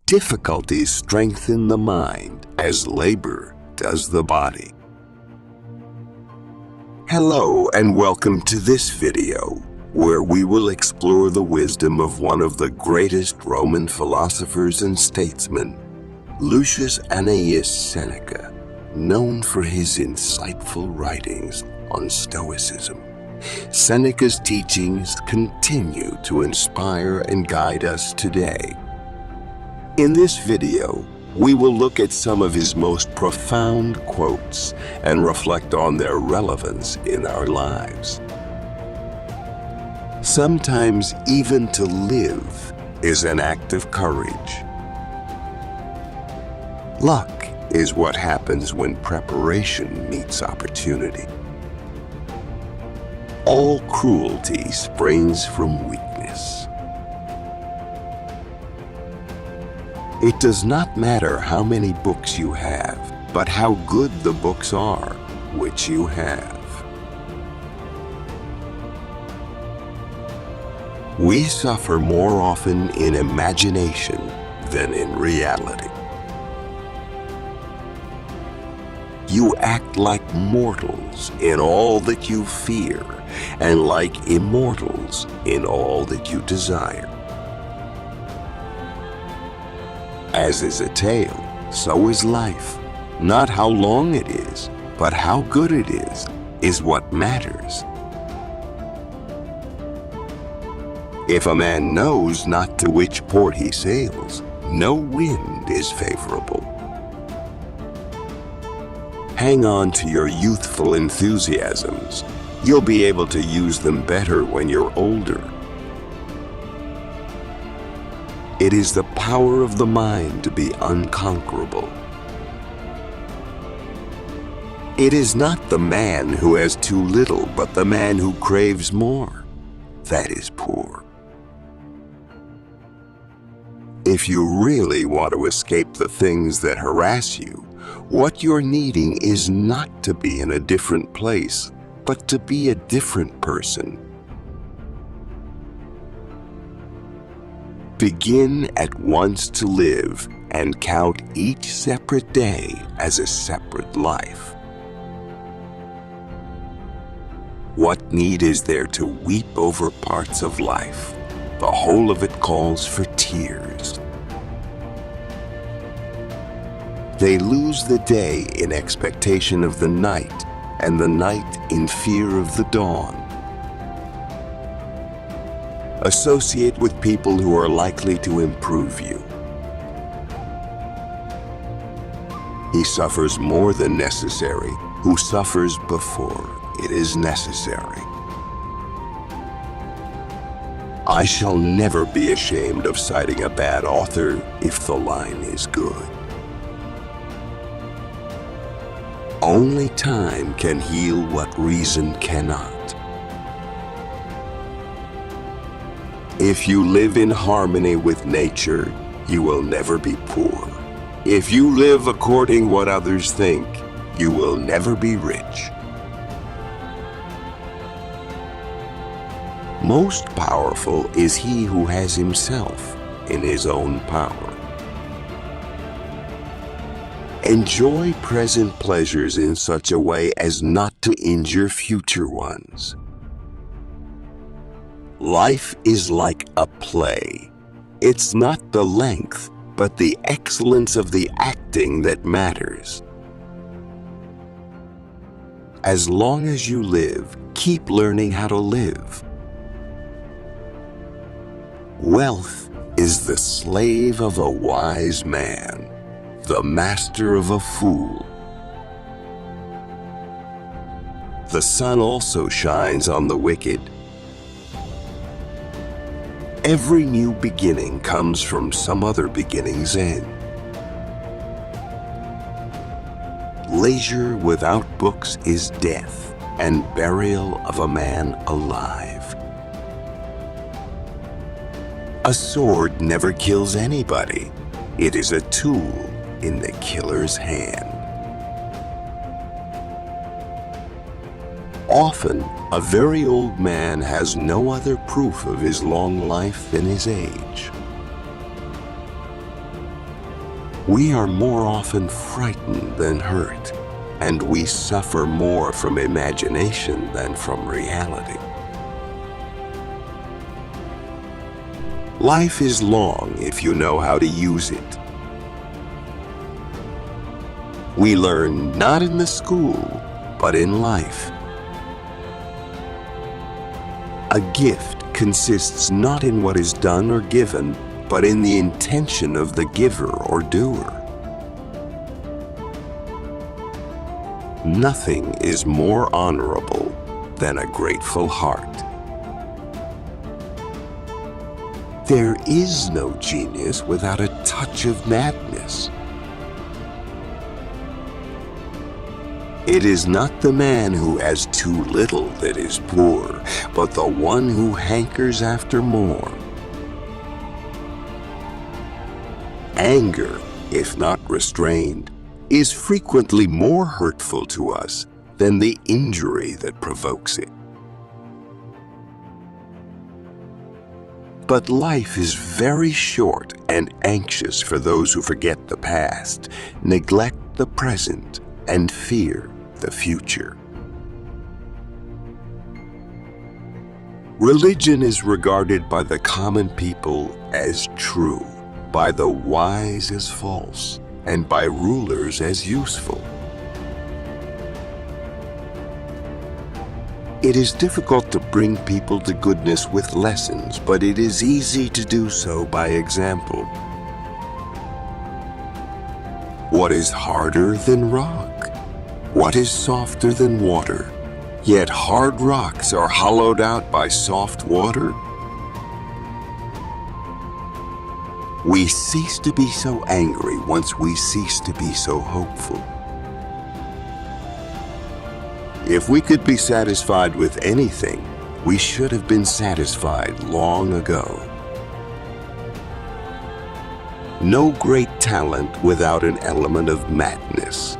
Difficulties strengthen the mind as labor does the body. Hello and welcome to this video, where we will explore the wisdom of one of the greatest Roman philosophers and statesmen, Lucius Annaeus Seneca, known for his insightful writings on stoicism. Seneca's teachings continue to inspire and guide us today. In this video, we will look at some of his most profound quotes and reflect on their relevance in our lives. Sometimes even to live is an act of courage. Luck is what happens when preparation meets opportunity. All cruelty springs from weakness. It does not matter how many books you have, but how good the books are which you have. We suffer more often in imagination than in reality. You act like mortals in all that you fear, and like immortals in all that you desire. As is a tale, so is life. Not how long it is, but how good it is what matters. If a man knows not to which port he sails, no wind is favorable. Hang on to your youthful enthusiasms. You'll be able to use them better when you're older. It is the power of the mind to be unconquerable. It is not the man who has too little, but the man who craves more that is poor. If you really want to escape the things that harass you, what you're needing is not to be in a different place, but to be a different person. Begin at once to live and count each separate day as a separate life. What need is there to weep over parts of life? The whole of it calls for tears. They lose the day in expectation of the night, and the night in fear of the dawn. Associate with people who are likely to improve you. He suffers more than necessary who suffers before it is necessary. I shall never be ashamed of citing a bad author if the line is good. Only time can heal what reason cannot. If you live in harmony with nature, you will never be poor. If you live according what others think, you will never be rich. Most powerful is he who has himself in his own power. Enjoy present pleasures in such a way as not to injure future ones. Life is like a play. It's not the length, but the excellence of the acting that matters. As long as you live, keep learning how to live. Wealth is the slave of a wise man, the master of a fool. The sun also shines on the wicked. Every new beginning comes from some other beginning's end. Leisure without books is death, and burial of a man alive. A sword never kills anybody. It is a tool in the killer's hand. Often, a very old man has no other proof of his long life than his age. We are more often frightened than hurt, and we suffer more from imagination than from reality. Life is long if you know how to use it. We learn not in the school, but in life. A gift consists not in what is done or given, but in the intention of the giver or doer. Nothing is more honorable than a grateful heart. There is no genius without a touch of madness. It is not the man who has too little that is poor, but the one who hankers after more. Anger, if not restrained, is frequently more hurtful to us than the injury that provokes it. But life is very short and anxious for those who forget the past, neglect the present, and fear the future. Religion is regarded by the common people as true, by the wise as false, and by rulers as useful. It is difficult to bring people to goodness with lessons, but it is easy to do so by example. What is harder than rock? What is softer than water? Yet hard rocks are hollowed out by soft water. We cease to be so angry once we cease to be so hopeful. If we could be satisfied with anything, we should have been satisfied long ago. No great talent without an element of madness.